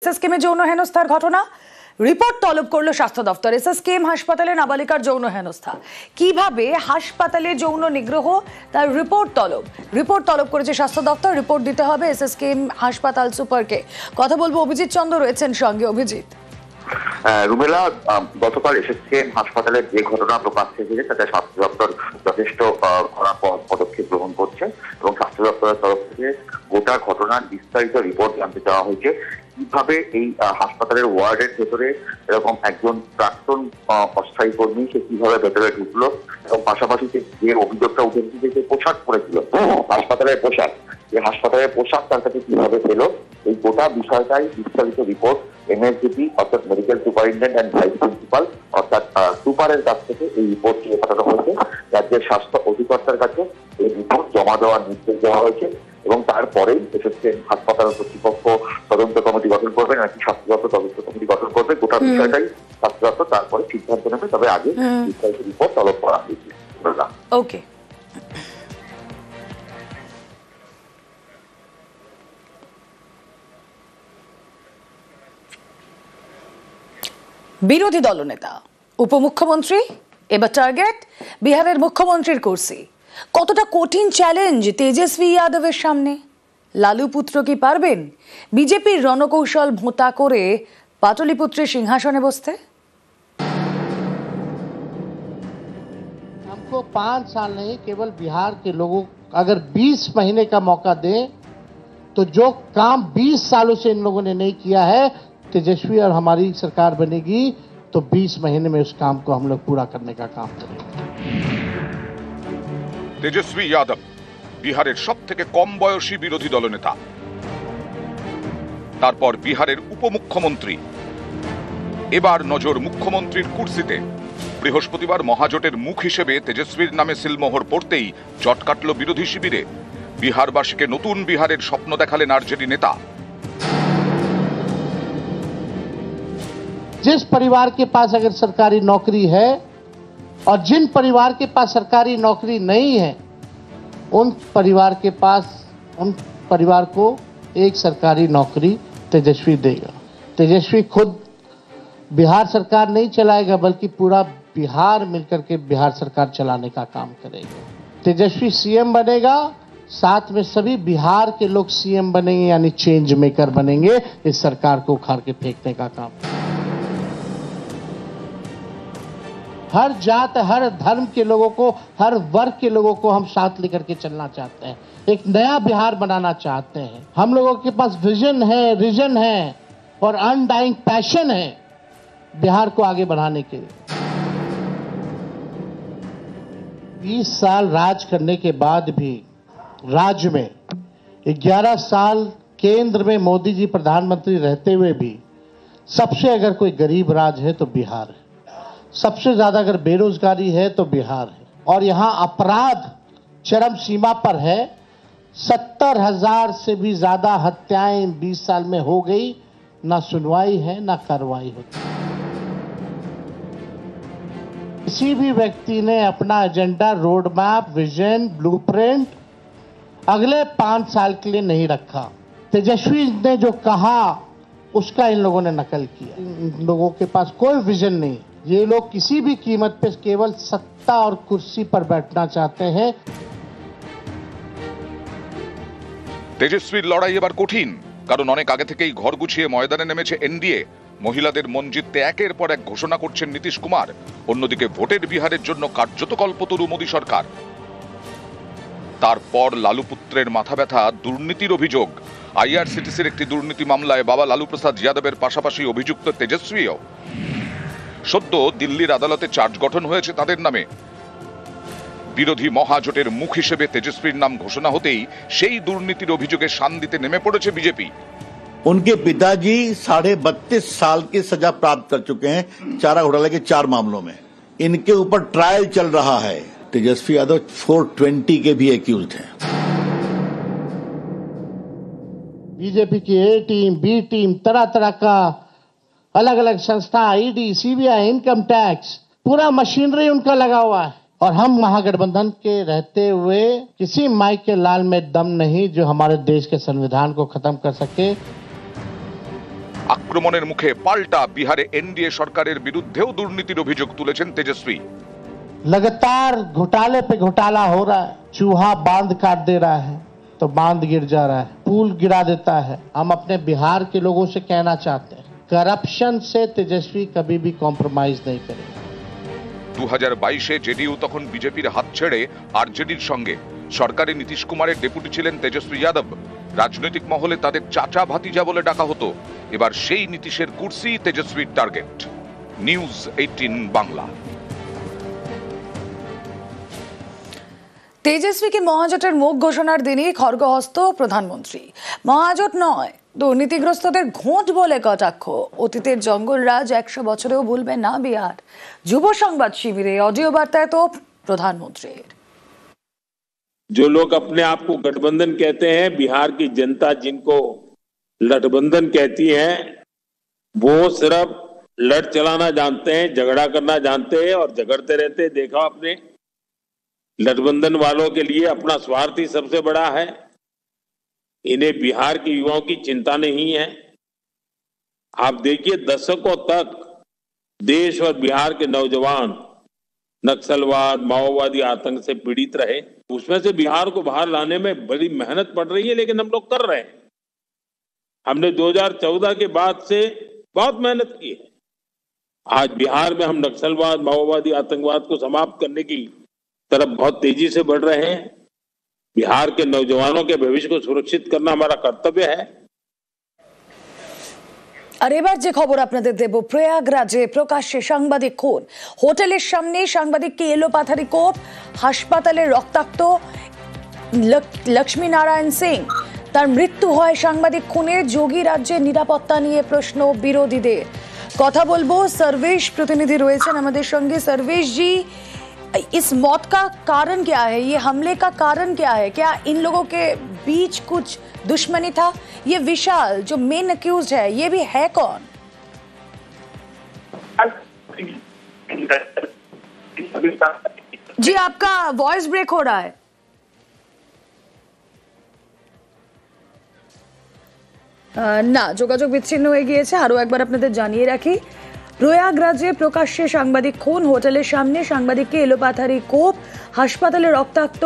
এসএসকেএমে যৌন হেনস্থার ঘটনা, রিপোর্ট তলব করলো স্বাস্থ্য দপ্তর। এসএসকেএম হাসপাতালে নাবালিকার যৌন হেনস্থা, কিভাবে হাসপাতালে যৌন নিগ্রহ, তার রিপোর্ট তলব করেছে স্বাস্থ্য দপ্তর। রিপোর্ট দিতে হবে এসএসকেএম হাসপাতাল সুপারকে। কথা বলবো, অভিজিৎ চন্দ্র রয়েছেন সঙ্গে। অভিজিৎ। রুমেলা, গতকাল এসএসকেএম হাসপাতালের যে ঘটনা প্রকাশ্যে এসেছে তাতে স্বাস্থ্য দপ্তর যথেষ্ট কড়া পদক্ষেপ গ্রহণ করছে এবং স্বাস্থ্য দপ্তরের তরফ থেকে গোটা ঘটনার বিস্তারিত রিপোর্ট জানতে চাওয়া হয়েছে। কিভাবে এই হাসপাতালের ওয়ার্ডের ভেতরে এরকম একজন প্রাক্তন অস্থায়ী কর্মী সে কিভাবে ভেতরে ঢুকলো এবং পাশাপাশি যে অভিযোগটা উঠে এসেছে যে পোশাক পরেছিল, হাসপাতালের পোশাক, যে হাসপাতালের পোশাক তার কাছে কিভাবে পেল, এই গোটা বিষয়টাই বিস্তারিত রিপোর্ট এমএসডিপি অর্থাৎ medical superintendent and vice principal অর্থাৎ সুপারের কাছ থেকে এই রিপোর্ট নিয়ে পাঠানো হয়েছে। রাজ্যের স্বাস্থ্য অধিকর্তার কাছে এই রিপোর্ট জমা দেওয়ার নির্দেশ দেওয়া হয়েছে এবং তারপরেই এসএসকেএম হাসপাতাল কর্তৃপক্ষ তদন্ত কমিটি গঠন করবে নাকি স্বাস্থ্য দপ্তর তদন্ত কমিটি গঠন করবে, গোটা বিষয়টাই স্বাস্থ্য দপ্তর তারপরে সিদ্ধান্ত নেবে। তবে আগে বিস্তারিত রিপোর্ট তলব করা হয়েছে। ওকে। বিরোধী দলনেতা উপমুখ্যমন্ত্রী এবার টার্গেট বিহারের মুখ্যমন্ত্রীর কুর্সি। কতটা কঠিন চ্যালেঞ্জ তেজস্বী যাদবের সামনে? লালু পুত্র কি পারবেন বিজেপির রণকৌশল ভোঁতা করে পাটলিপুত্রের সিংহাসনে বসতে? हमको 5 साल नहीं, केवल बिहार के लोगों अगर 20 महीने का मौका दें तो जो काम 20 सालों से इन लोगों ने नहीं किया है, तेजस्वी और हमारी सरकार बनेगी तो 20 महीने में उस काम को हम लोग पूरा करने का काम करेंगे। তেজস্বী যাদব বিহারের সবথেকে কম বয়সী বিরোধী দলনেতা, তারপর বিহারের উপমুখ্যমন্ত্রী। এবার নজর মুখ্যমন্ত্রীর কুর্সিতে। বৃহস্পতিবার মহাজোটের মুখ হিসেবে তেজস্বীর নামে সিলমোহর পড়তেই জট কাটল বিরোধী শিবিরে। বিহারবাসীকে নতুন বিহারের স্বপ্ন দেখালেন আরজেডি নেতা। जिस परिवार के पास अगर सरकारी नौकरी है और जिन परिवार के पास सरकारी नौकरी नहीं है, उन परिवार को एक सरकारी नौकरी तेजस्वी देगा। तेजस्वी खुद बिहार सरकार नहीं चलाएगा बल्कि पूरा बिहार मिलकर के बिहार सरकार चलाने का काम करेगा। तेजस्वी सीएम बनेगा, साथ में सभी बिहार के लोग सीएम बनेंगे, यानी चेंज मेकर बनेंगे। इस सरकार को उखाड़ के फेंकने का काम। हर जात, हर धर्म के लोगों को, हर वर्ग के लोगों को हम साथ लेकर के चलना चाहते हैं। एक नया बिहार बनाना चाहते हैं। हम लोगों के पास विजन है, रीजन है और अनडाइंग पैशन है बिहार को आगे बढ़ाने के लिए। 20 साल राज करने के बाद भी राज्य में 11 साल केंद्र में मोदी जी प्रधानमंत्री रहते हुए भी सबसे अगर कोई गरीब राज्य है तो बिहार है। सबसे ज्यादा अगर बेरोजगारी है तो बिहार है। और यहां अपराध चरम सीमा पर है। 70,000 से भी ज्यादा हत्याएं 20 साल में हो गई, ना सुनवाई है ना कार्रवाई होती। किसी भी व्यक्ति ने अपना agenda, road map, vision, blueprint अगले 5 साल के लिए नहीं रखा। तेजस्वी ने जो कहा उसका इन लोगों ने नकल किया। इन लोगों के पास कोई विजन नहीं। ये लोग किसी भी कीमत पे केवल सत्ता और कुर्सी पर बैठना चाहते हैं। তেজস্বীর লড়াই এবার কঠিন, কারণ অনেক আগে থেকেই ঘর গুছিয়ে ময়দানে নেমেছে এনডিএ। মহিলাদের মন জিততে একের পর এক ঘোষণা করছেন নীতিশ কুমার। অন্যদিকে ভোটের বিহারের জন্য কার্যত কল্পতরু মোদী সরকার। তারপর লালু পুত্রের মাথা ব্যথা দুর্নীতির অভিযোগ। আইআরসিটিসির একটি দুর্নীতি মামলায় বাবা লালু প্রসাদ যাদবের পাশাপাশি অভিযুক্ত তেজস্বীও। সদ্য দিল্লির আদালতে চার্জ গঠন হয়েছে তাদের নামে। বিরোধী মহাজোটের মুখ হিসেবে তেজস্বীর নাম ঘোষণা হতেই সেই দুর্নীতির অভিযোগে শান দিতে নেমে পড়েছে বিজেপি। उनके पिताजी 32.5 साल की सजा प्राप्त कर चुके हैं चारा घोटाले के 4 मामलों में। इनके ऊपर ट्रायल चल रहा है। तेजस्वी यादव 420 के भी एक्यूज्ड हैं। बीजेपी की ए टीम, बी टीम, तरह तरह का अलग अलग संस्था, ईडी, सीबीआई, इनकम टैक्स, पूरा मशीनरी उनका लगा हुआ है। और हम महागठबंधन के रहते हुए किसी माई के लाल में दम नहीं जो हमारे देश के संविधान को खत्म कर सके। আক্রমণের মুখে পাল্টা বিহারে এনডিএ সরকারের বিরুদ্ধেও দুর্নীতির অভিযোগ তুলেছেন তেজস্বী। लगातार घोटाले पे घोटाला हो रहा है। चूहा बांध काट दे रहा है तो बांध गिर जा रहा है, पुल गिरा देता है। हम अपने बिहार के लोगों से कहना चाहते हैं, करप्शन से तेजस्वी कभी भी कॉम्प्रोमाइज नहीं करेगा। 2022-এ জেডিইউ তখন বিজেপির হাত ছেড়ে আরজেডির সঙ্গে। সরকারে নীতিশ কুমারের ডেপুটি ছিলেন তেজস্বী যাদব। রাজনৈতিক মহলে তাদের চাচা ভাতিজা বলে ডাকা হতো। এবার সেই নীতিশের কুর্সি তেজস্বীর টার্গেট। নিউজ 18 বাংলা। তেজস্বীকে মহাজোটের মুখ ঘোষণার দিনই খড়গহস্ত প্রধানমন্ত্রী। মহাজোট নয়, দুর্নীতিগ্রস্তদের ঘোঁট বলে কটাক্ষ। অতীতের জঙ্গলরাজ 100 বছরেও ভুলবে না বিহার। যুব সংবাদ শিবিরে অডিও বার্তায় তো প্রধানমন্ত্রীর। जो लोग अपने आप को गठबंधन कहते हैं, बिहार की जनता जिनको लठबंधन कहती है, वो सिर्फ लड़ चलाना जानते हैं, झगड़ा करना जानते हैं और झगड़ते रहते हैं। देखा आपने, लठबंधन वालों के लिए अपना स्वार्थ ही सबसे बड़ा है। इन्हें बिहार के युवाओं की चिंता नहीं है। आप देखिए, दशकों तक देश और बिहार के नौजवान नक्सलवाद, माओवादी आतंक से पीड़ित रहे। उसमें से बिहार को बाहर लाने में बड़ी मेहनत पड़ रही है, लेकिन हम लोग कर रहे हैं। हमने 2014 के बाद से बहुत मेहनत की है। आज बिहार में हम नक्सलवाद, माओवादी, आतंकवाद को समाप्त करने की तरफ बहुत तेजी से बढ़ रहे हैं। बिहार के नौजवानों के भविष्य को सुरक्षित करना हमारा कर्तव्य है। আর এবার যে খবর আপনাদের দেব, প্রয়াগরাজে প্রকাশ্যে সাংবাদিক খুন। হোটেলের সামনে সাংবাদিককে এলোপাথারি কোপ। হাসপাতালে রক্তাক্ত লক্ষ্মী নারায়ণ সিং। তার মৃত্যু হয় সাংবাদিক খুনে। যোগী রাজ্যের নিরাপত্তা নিয়ে প্রশ্ন বিরোধীদের। কথা বলবো, सर्वेश प्रतिनिधि রয়েছেন আমাদের সঙ্গে। सर्वेश जी, इस मौत का कारण क्या है? ये हमले का कारण क्या है? क्या इन लोगों के बीच कुछ दुश्मनी था? ये विशाल जो मेन अक्यूज्ड है, ये भी है कौन? जी, आपका वॉइस ब्रेक हो रहा है। না, যোগাযোগ বিচ্ছিন্ন হয়ে গিয়েছে। আরো একবার আপনাদের জানিয়ে রাখি, প্রয়াগরাজে প্রকাশ্যে সাংবাদিক খুন। হোটেলের সামনে সাংবাদিককে এলোপাথারি কোপ। হাসপাতালে রক্তাক্ত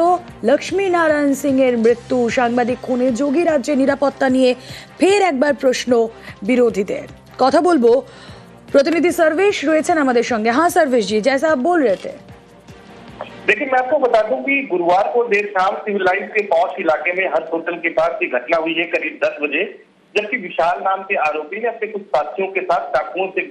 লক্ষ্মী নারায়ণ সিং এর মৃত্যু। সাংবাদিক খুনে যোগী রাজ্যের নিরাপত্তা নিয়ে ফের একবার প্রশ্ন বিরোধীদের। কথা বলবো, प्रतिनिधि सर्वेश রয়েছেন আমাদের সঙ্গে। हाँ सर्वेश जी, जैसा आप बोल रहे थे। देखिए, मैं आपको बता दूं कि गुरुवार को देर शाम सिविल लाइन्स के पॉश इलाके में हज होटल के पास ये घटना हुई है करीब 10 बजे, जबकि विशाल नाम के आरोपी ने अपने कुछ साथियों के साथ चाकुओं से